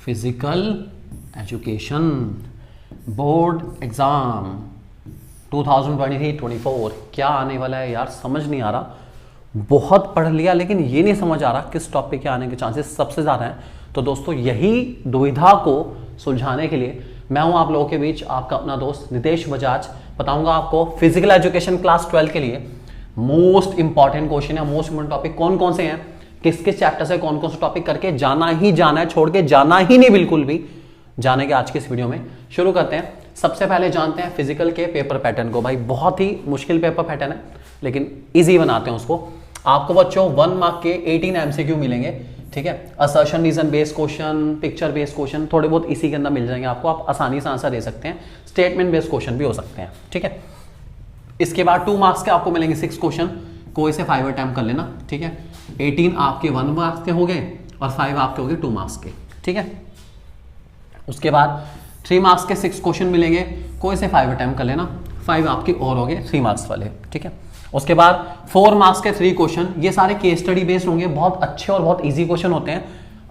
Physical education board exam 2023-24 क्या आने वाला है यार, समझ नहीं आ रहा। बहुत पढ़ लिया लेकिन ये नहीं समझ आ रहा किस टॉपिक के आने के चांसेस सबसे ज़्यादा हैं। तो दोस्तों यही दुविधा को सुलझाने के लिए मैं हूं आप लोगों के बीच, आपका अपना दोस्त नितेश बजाज। बताऊंगा आपको फिजिकल एजुकेशन क्लास 12 के लिए मोस्ट इंपॉर्टेंट क्वेश्चन है, मोस्ट इंपॉर्टेंट टॉपिक कौन कौन से हैं, किस किस चैप्टर से कौन कौन से टॉपिक करके जाना ही जाना है, छोड़ के जाना ही नहीं बिल्कुल भी। जाने के आज के इस वीडियो में शुरू करते हैं। सबसे पहले जानते हैं फिजिकल के पेपर पैटर्न को। भाई बहुत ही मुश्किल पेपर पैटर्न है लेकिन इजी बनाते हैं उसको। आपको बच्चों 1 मार्क के 18 एमसीक्यू मिलेंगे, ठीक है। Assertion reason based question, picture based question थोड़े बहुत इसी के अंदर मिल जाएंगे आपको, आप आसानी से आंसर दे सकते हैं। स्टेटमेंट बेस्ड क्वेश्चन भी हो सकते हैं, ठीक है। इसके बाद 2 मार्क्स के आपको मिलेंगे 6 क्वेश्चन, कोई से 5 अटेम्प्ट कर लेना, ठीक है। 18 आपके 1 मार्क्स के हो गए और 5 आपके हो गए 2 मार्क्स के, ठीक है। उसके बाद 3 मार्क्स के 6 क्वेश्चन मिलेंगे, कोई से 5 अटेम्प्ट कर लेना, 5 आपके और हो गए 3 मार्क्स वाले, ठीक है। उसके बाद 4 मार्क्स के 3 क्वेश्चन, ये सारे केस स्टडी बेस्ड होंगे, बहुत अच्छे और बहुत इजी क्वेश्चन होते हैं,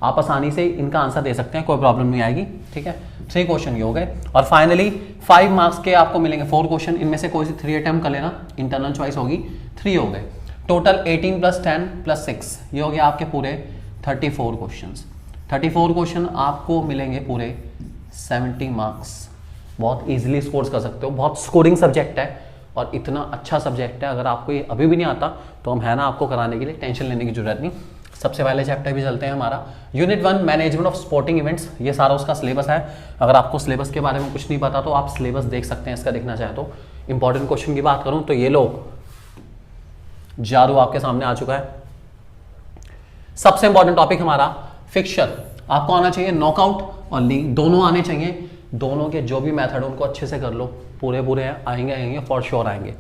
आप आसानी से इनका आंसर दे सकते हैं, कोई प्रॉब्लम नहीं आएगी, ठीक है। 3 क्वेश्चन ये हो गए। और फाइनली 5 मार्क्स के आपको मिलेंगे 4 क्वेश्चन, इनमें से कोई से 3 अटेम्प्ट कर लेना, इंटरनल चॉइस होगी, 3 हो गए। टोटल 18 + 10 + 6 ये हो गया आपके पूरे 34 क्वेश्चन। 34 क्वेश्चन आपको मिलेंगे पूरे 70 मार्क्स। बहुत ईजिली स्कोर कर सकते हो, बहुत स्कोरिंग सब्जेक्ट है और इतना अच्छा सब्जेक्ट है। अगर आपको ये अभी भी नहीं आता तो हम है ना आपको कराने के लिए, टेंशन लेने की जरूरत नहीं। सबसे पहले चैप्टर भी चलते हैं हमारा unit 1 management of sporting events. ये सारा उसका सिलेबस है। अगर आपको सिलेबस के बारे में कुछ नहीं पता तो आप सिलेबस देख सकते हैं इसका, देखना चाहें तो। इंपॉर्टेंट क्वेश्चन की बात करूं तो ये लो जारू आपके सामने आ चुका है। सबसे इंपॉर्टेंट टॉपिक हमारा फिक्सचर। आपको आना चाहिए नॉकआउट और लीग, दोनों आने चाहिए। दोनों के जो भी मेथड उनको अच्छे से कर लो, पूरे आएंगे फॉर श्योर आएंगे।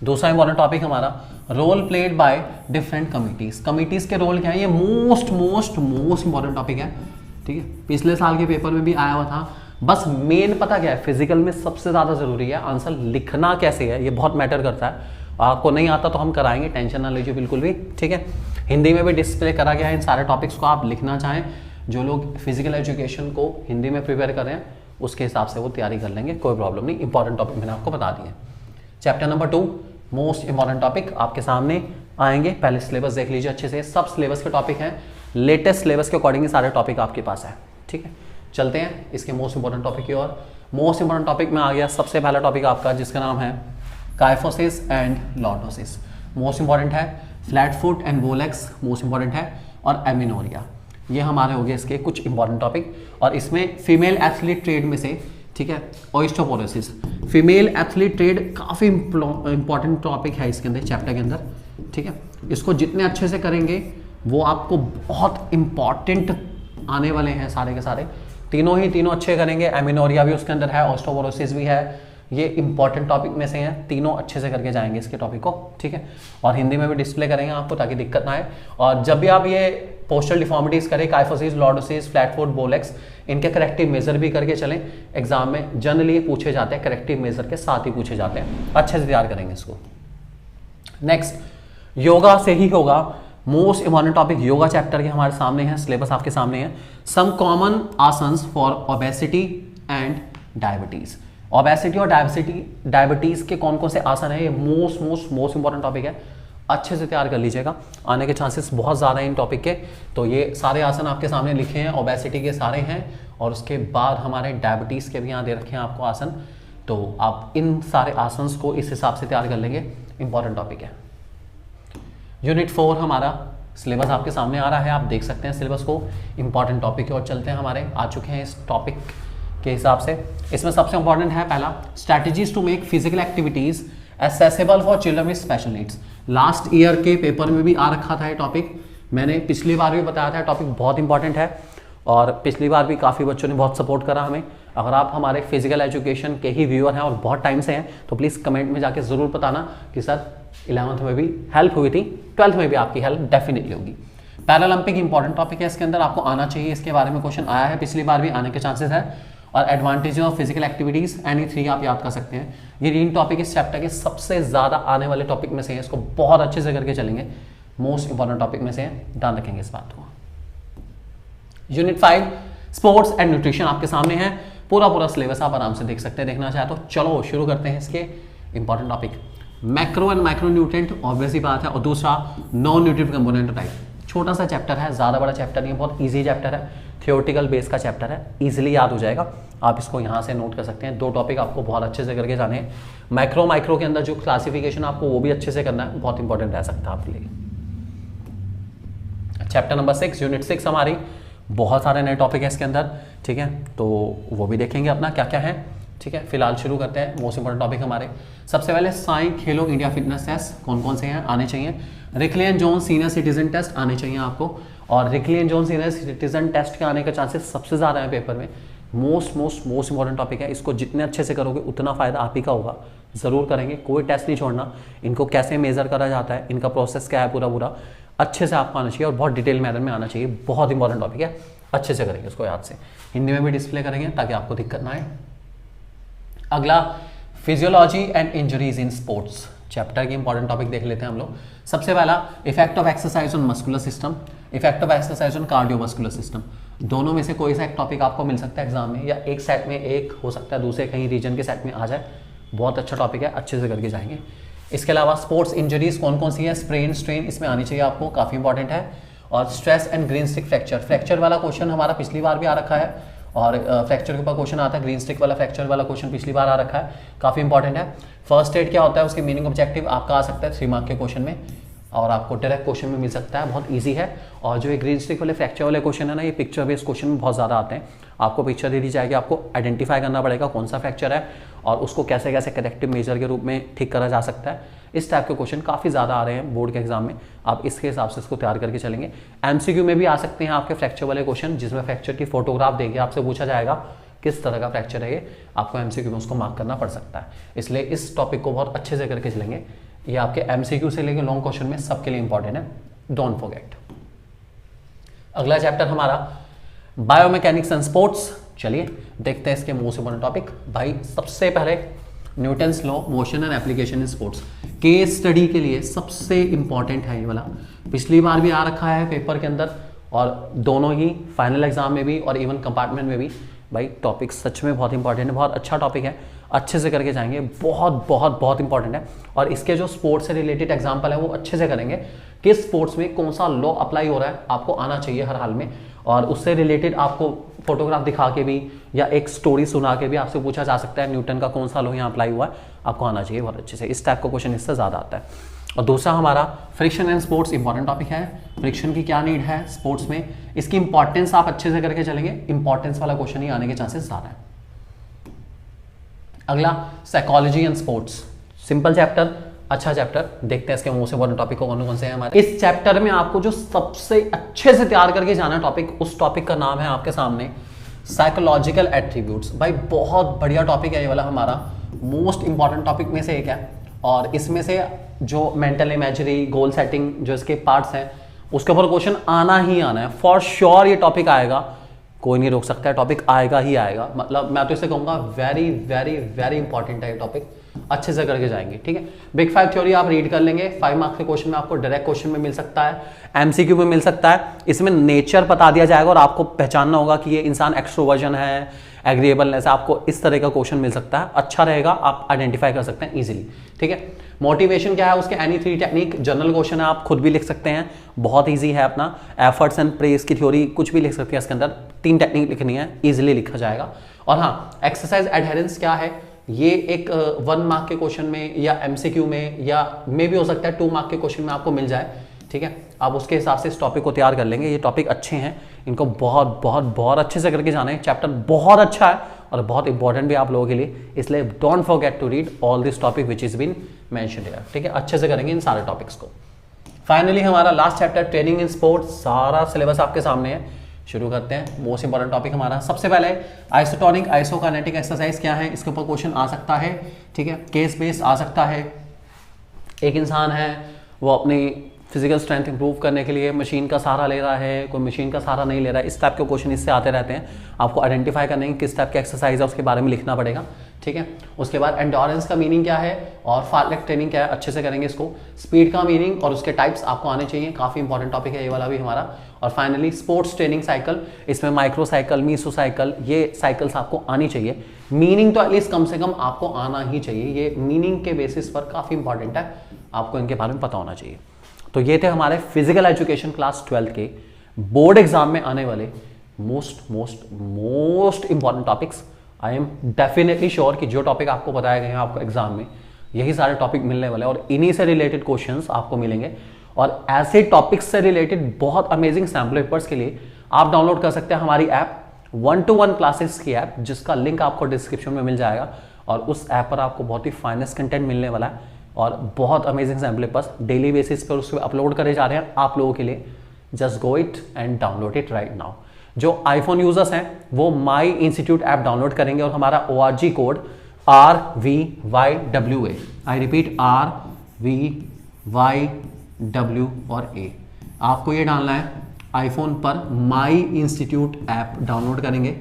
दूसरा इंपॉर्टेंट टॉपिक हमारा role played by different committees. Committees के रोल क्या है, ये मोस्ट इंपॉर्टेंट टॉपिक है, ठीक है। पिछले साल के पेपर में भी आया हुआ था। बस मेन पता क्या है, फिजिकल में सबसे ज्यादा जरूरी है आंसर लिखना कैसे है, ये बहुत मैटर करता है। आपको नहीं आता तो हम कराएंगे, टेंशन ना लीजिए बिल्कुल भी, ठीक है। हिंदी में भी डिस्प्ले करा गया है इन सारे टॉपिक्स को, आप लिखना चाहें। जो लोग फिजिकल एजुकेशन को हिंदी में प्रिपेयर कर रहे हैं उसके हिसाब से वो तैयारी कर लेंगे, कोई प्रॉब्लम नहीं। इंपॉर्टेंट टॉपिक मैंने आपको बता दिए। Chapter number 2 most important topic आपके सामने आएंगे। पहले सिलेबस देख लीजिए अच्छे से, सब सिलेबस के टॉपिक हैं, लेटेस्ट सिलेबस के अकॉर्डिंग सारे टॉपिक आपके पास है, ठीक है। चलते हैं इसके मोस्ट इंपॉर्टेंट टॉपिक की ओर। मोस्ट इंपॉर्टेंट टॉपिक में आ गया सबसे पहला टॉपिक आपका, जिसका नाम है kyphosis and lordosis. Most important है। फ्लैट फुट एंड वोलेक्स मोस्ट इंपॉर्टेंट है। और एमिनोरिया, ये हमारे हो गए इसके कुछ इंपॉर्टेंट टॉपिक। और इसमें फीमेल एथलीट ट्रेड में से, ठीक है, ओस्टियोपोरोसिस, फीमेल एथलीट ट्रेड काफ़ी इंपॉर्टेंट टॉपिक है इसके अंदर, चैप्टर के अंदर, ठीक है। इसको जितने अच्छे से करेंगे वो आपको बहुत इंपॉर्टेंट आने वाले हैं सारे के सारे। तीनों अच्छे करेंगे। एमिनोरिया भी उसके अंदर है, ओस्टियोपोरोसिस भी है, ये इंपॉर्टेंट टॉपिक में से हैं। तीनों अच्छे से करके जाएंगे इसके टॉपिक को, ठीक है। और हिंदी में भी डिस्प्ले करेंगे आपको ताकि दिक्कत ना आए। और जब भी आप ये पोस्टल डिफॉर्मिटीज करें, kyphosis, lordosis, flat foot, bow legs, इनके करेक्टिव मेजर भी करके चलें। एग्जाम में जनरली पूछे जाते हैं, करेक्टिव मेजर के साथ ही पूछे जाते हैं। अच्छे से तैयार करेंगे इसको। नेक्स्ट योगा से ही होगा। Most important topic yoga chapter के हमारे सामने है, सिलेबस आपके सामने है। Some common asanas for obesity and diabetes. Obesity और डायबिटीज के कौन कौन से आसन है, ये मोस्ट इंपॉर्टेंट टॉपिक है। अच्छे से तैयार कर लीजिएगा, आने के चांसेस बहुत ज़्यादा हैं इन टॉपिक के। तो ये सारे आसन आपके सामने लिखे हैं, ओबेसिटी के सारे हैं। और उसके बाद हमारे डायबिटीज़ के भी यहाँ दे रखे हैं आपको आसन। तो आप इन सारे आसन्स को इस हिसाब से तैयार कर लेंगे, इंपॉर्टेंट टॉपिक है। यूनिट 4 हमारा सिलेबस आपके सामने आ रहा है, आप देख सकते हैं सिलेबस को। इंपॉर्टेंट टॉपिक की ओर चलते हैं, हमारे आ चुके हैं इस टॉपिक के हिसाब से। इसमें सबसे इंपॉर्टेंट है पहला, strategies to make physical activities accessible for children with special needs. Last year के पेपर में भी आ रखा था ये टॉपिक, मैंने पिछली बार भी बताया था टॉपिक बहुत इंपॉर्टेंट है। और पिछली बार भी काफ़ी बच्चों ने बहुत सपोर्ट करा हमें। अगर आप हमारे फिजिकल एजुकेशन के ही व्यूअर हैं और बहुत टाइम से हैं तो प्लीज़ कमेंट में जाके ज़रूर बताना कि सर 11th में भी हेल्प हुई थी, 12th में भी आपकी हेल्प डेफिनेटली होगी। पैरालंपिक इंपॉर्टेंट टॉपिक है, इसके अंदर आपको आना चाहिए, इसके बारे में क्वेश्चन आया है, पिछली बार भी आने के चांसेस है। और advantage of physical activities any 3 आप याद कर सकते हैं। ये 3 टॉपिक इस चैप्टर के सबसे ज़्यादा आने वाले टॉपिक में से हैं, इसको बहुत अच्छे से करके चलेंगे, मोस्ट इंपॉर्टेंट टॉपिक में से हैं, ध्यान रखेंगे इस बात को। यूनिट 5 स्पोर्ट्स एंड न्यूट्रिशन आपके सामने है, पूरा सिलेबस आप आराम से देख सकते हैं, देखना चाहे तो चलो शुरू करते हैं इसके important topic. Macro and micro nutrient obvious ही बात है, और दूसरा नॉन न्यूट्रिएंट कंपोनेंट टाइप। छोटा सा चैप्टर है, ज़्यादा बड़ा चैप्टर नहीं है, बहुत ईजी चैप्टर है, थियोरेटिकल बेस का चैप्टर है, ईजिली याद हो जाएगा। आप इसको यहाँ से नोट कर सकते हैं। 2 टॉपिक आपको बहुत अच्छे से करके जाने हैं। माइक्रो के अंदर जो क्लासिफिकेशन आपको वो भी अच्छे से करना है, बहुत इंपॉर्टेंट रह सकता है आपके लिए। चैप्टर नंबर 6 यूनिट 6 हमारी, बहुत सारे नए टॉपिक है इसके अंदर, ठीक है, तो वो भी देखेंगे अपना क्या क्या है, ठीक है। फिलहाल शुरू करते हैं मोस्ट इंपॉर्टेंट टॉपिक हमारे। सबसे पहले साई खेलो इंडिया फिटनेस टेस्ट कौन कौन से हैं, आने चाहिए। Rikli and Jones senior citizen test आने चाहिए आपको, और Rikli and Jones senior citizen test के आने के चांसेस सबसे ज़्यादा है पेपर में। मोस्ट इंपॉर्टेंट टॉपिक है, इसको जितने अच्छे से करोगे उतना फ़ायदा आप ही का होगा। ज़रूर करेंगे, कोई टेस्ट नहीं छोड़ना। इनको कैसे मेज़र करा जाता है, इनका प्रोसेस क्या है, पूरा अच्छे से आपको आना चाहिए, और बहुत डिटेल मैनर में आना चाहिए। बहुत इंपॉर्टेंट टॉपिक है, अच्छे से करेंगे उसको याद से। हिंदी में भी डिस्प्ले करेंगे ताकि आपको दिक्कत ना आए। अगला physiology and injuries in sports chapter के इंपॉर्टेंट टॉपिक देख लेते हैं हम लोग। सबसे पहला effect of exercise on muscular system, effect of exercise on cardiovascular system. दोनों में से कोई सा एक टॉपिक आपको मिल सकता है एग्जाम में, या एक सेट में एक हो सकता है, दूसरे कहीं रीजन के सेट में आ जाए। बहुत अच्छा टॉपिक है, अच्छे से करके जाएंगे। इसके अलावा स्पोर्ट्स इंजरीज कौन कौन सी है, स्प्रेन स्ट्रेन इसमें आनी चाहिए आपको, काफ़ी इंपॉर्टेंट है। और stress and green stick fracture वाला क्वेश्चन हमारा पिछली बार भी आ रखा है, और फ्रैक्चर के ऊपर क्वेश्चन आता है, ग्रीन स्टिक वाला फ्रैक्चर वाला क्वेश्चन पिछली बार आ रखा है, काफ़ी इंपॉर्टेंट है। फर्स्ट एड क्या होता है, उसके मीनिंग ऑब्जेक्टिव आपका आ सकता है 3 मार्क के क्वेश्चन में, और आपको डायरेक्ट क्वेश्चन में मिल सकता है, बहुत ईजी है। और जो ये ग्रीन स्टिक वाले फ्रैक्चर वाले क्वेश्चन है ना, ये पिक्चर बेस्ड क्वेश्चन में बहुत ज़्यादा आते हैं। आपको पिक्चर दे दी जाएगी, आपको आइडेंटिफाई करना पड़ेगा कौन सा फ्रैक्चर है, और उसको कैसे कैसे करेक्टिव मेजर के रूप में ठीक करा जा सकता है। इस टाइप के क्वेश्चन काफ़ी ज़्यादा आ रहे हैं बोर्ड के एग्जाम में, आप इसके हिसाब से इसको तैयार करके चलेंगे। एमसीक्यू में भी आ सकते हैं आपके फ्रैक्चर वाले क्वेश्चन, जिसमें फ्रैक्चर की फोटोग्राफ देंगे, आपसे पूछा जाएगा किस तरह का फ्रैक्चर है ये, आपको एमसीक्यू में उसको मार्क करना पड़ सकता है। इसलिए इस टॉपिक को बहुत अच्छे से करके चलेंगे। ये आपके एमसीक्यू से लेकर लॉन्ग क्वेश्चन में सबके लिए इंपॉर्टेंट है, डोंट फॉरगेट। अगला चैप्टर हमारा बायोमैकेनिक्स एंड स्पोर्ट्स। चलिए देखते हैं इसके मोस्ट इंपॉर्टेंट टॉपिक। भाई सबसे पहले Newton's law motion and application in sports, case study के लिए सबसे इंपॉर्टेंट है ये वाला। पिछली बार भी आ रखा है पेपर के अंदर, और दोनों ही फाइनल एग्जाम में भी और इवन कंपार्टमेंट में भी। भाई टॉपिक सच में बहुत इंपॉर्टेंट है, बहुत अच्छा टॉपिक है, अच्छे से करके जाएंगे, बहुत इंपॉर्टेंट है। और इसके जो स्पोर्ट्स से रिलेटेड एग्जाम्पल है वो अच्छे से करेंगे, किस स्पोर्ट्स में कौन सा लॉ अप्लाई हो रहा है आपको आना चाहिए हर हाल में, और उससे रिलेटेड आपको फोटोग्राफ दिखा के भी या एक स्टोरी सुना के भी आपसे पूछा जा सकता है न्यूटन का कौन सा लॉ यहाँ अप्लाई हुआ है, आपको आना चाहिए बहुत अच्छे से। इस टाइप का क्वेश्चन इससे ज़्यादा आता है। और दूसरा हमारा friction and sports important topic है। फ्रिक्शन की क्या नीड है स्पोर्ट्स में, इसकी इंपॉर्टेंस आप अच्छे से करके चलेंगे, इंपॉर्टेंस वाला क्वेश्चन ही आने के चांसेस ज़्यादा है। अगला psychology and sports, simple chapter, अच्छा चैप्टर। देखते हैं इसके मोस्ट इंपॉर्टेंट टॉपिक को कौन कौन से हैं हमारे। इस चैप्टर में आपको जो सबसे अच्छे से तैयार करके जाना टॉपिक, उस टॉपिक का नाम है आपके सामने साइकोलॉजिकल एट्रीब्यूट्स। भाई बहुत बढ़िया टॉपिक है ये वाला, हमारा मोस्ट इंपॉर्टेंट टॉपिक में से एक है। और इसमें से जो मेंटल इमेजरी, गोल सेटिंग, जो इसके पार्ट्स हैं, उसके ऊपर क्वेश्चन आना ही आना है, फॉर श्योर ये टॉपिक आएगा, कोई नहीं रोक सकता है, टॉपिक आएगा ही आएगा। मतलब मैं तो इसे कहूँगा वेरी इंपॉर्टेंट है ये टॉपिक, अच्छे से करके जाएंगे, ठीक है। बिग 5 थ्योरी आप रीड कर लेंगे, 5 मार्क्स के क्वेश्चन में आपको डायरेक्ट क्वेश्चन में मिल सकता है, एमसीक्यू में मिल सकता है। इसमें नेचर बता दिया जाएगा और आपको पहचानना होगा कि ये इंसान एक्सट्रोवर्जन है, एग्रीएबलनेस, आपको इस तरह का क्वेश्चन मिल सकता है, अच्छा रहेगा, आप आइडेंटिफाई कर सकते हैं इजीली, ठीक है। मोटिवेशन क्या है उसके, एनी 3 टेक्निक, जनरल क्वेश्चन है, आप खुद भी लिख सकते हैं, बहुत इजी है अपना। एफर्ट्स एंड प्रेस की थ्योरी कुछ भी लिख सकते हैं इसके अंदर, 3 टेक्निक लिखनी है, इजीली लिखा जाएगा। और हाँ, एक्सरसाइज एडहेरेंस क्या है, ये एक 1 मार्क के क्वेश्चन में या एमसीक्यू में या मे भी हो सकता है 2 मार्क के क्वेश्चन में आपको मिल जाए, ठीक है। आप उसके हिसाब से इस टॉपिक को तैयार कर लेंगे। ये टॉपिक अच्छे हैं, इनको बहुत अच्छे से करके जाना है। चैप्टर बहुत अच्छा है और बहुत इंपॉर्टेंट भी आप लोगों के लिए, इसलिए don't forget to read all this topic which is been mentioned here, ठीक है। अच्छे से करेंगे इन सारे टॉपिक्स को। फाइनली हमारा last chapter training in sports, सारा सिलेबस आपके सामने है। शुरू करते हैं, मोस्ट इंपॉर्टेंट टॉपिक हमारा। सबसे पहले आइसोटोनिक आइसोकाइनेटिक एक्सरसाइज क्या है, इसके ऊपर क्वेश्चन आ सकता है, ठीक है, केस बेस्ड आ सकता है। एक इंसान है, वो अपनी फिजिकल स्ट्रेंथ इंप्रूव करने के लिए मशीन का सहारा ले रहा है, कोई मशीन का सहारा नहीं ले रहा है, इस टाइप के क्वेश्चन इससे आते रहते हैं। आपको आइडेंटिफाई करने की किस टाइप की एक्सरसाइज है उसके बारे में लिखना पड़ेगा, ठीक है। उसके बाद एंडोरेंस का मीनिंग क्या है और फार्टलेग ट्रेनिंग क्या है, अच्छे से करेंगे इसको। स्पीड का मीनिंग और उसके टाइप्स आपको आने चाहिए, काफ़ी इंपॉर्टेंट टॉपिक है ये वाला भी हमारा। और फाइनली स्पोर्ट्स ट्रेनिंग साइकिल, इसमें माइक्रो साइकिल, मीसो साइकिल, ये साइकिल्स आपको आनी चाहिए। मीनिंग तो एटलीस्ट कम से कम आपको आना ही चाहिए, ये मीनिंग के बेसिस पर काफ़ी इंपॉर्टेंट है, आपको इनके बारे में पता होना चाहिए। तो ये थे हमारे फिजिकल एजुकेशन क्लास 12 के बोर्ड एग्जाम में आने वाले most important topics. I am definitely sure कि जो टॉपिक आपको बताए गए हैं आपको एग्जाम में, यही सारे टॉपिक मिलने वाले हैं और इन्हीं से रिलेटेड क्वेश्चंस आपको मिलेंगे। और ऐसे टॉपिक्स से रिलेटेड बहुत अमेजिंग सैम्पल पेपर्स के लिए आप डाउनलोड कर सकते हैं हमारी ऐप 1-to-1 क्लासेस की ऐप, जिसका लिंक आपको डिस्क्रिप्शन में मिल जाएगा। और उस ऐप पर आपको बहुत ही फाइनेस्ट कंटेंट मिलने वाला है और बहुत amazing sample papers daily basis पर उसमें अपलोड करे जा रहे हैं आप लोगों के लिए। Just go it and download it right now. जो आईफोन यूजर्स हैं वो माई इंस्टीट्यूट ऐप डाउनलोड करेंगे और हमारा ORG code RVYWA, I repeat RVYW और A, आपको ये डालना है आईफोन पर। माई इंस्टीट्यूट ऐप डाउनलोड करेंगे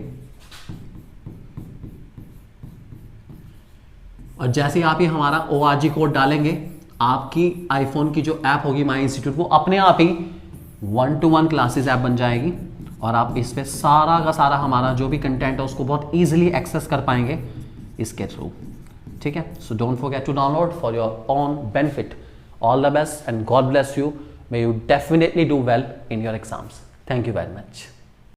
और जैसे ही आप ये हमारा ORG कोड डालेंगे, आपकी आईफोन की जो ऐप होगी माई इंस्टीट्यूट, वो अपने आप ही 1-to-1 क्लासेस ऐप बन जाएगी और आप इस पे सारा का सारा हमारा जो भी कंटेंट है उसको बहुत इजीली एक्सेस कर पाएंगे इसके थ्रू। ठीक है, so don't forget to download for your own benefit. All the best and God bless you. May you definitely do well in your exams. Thank you very much.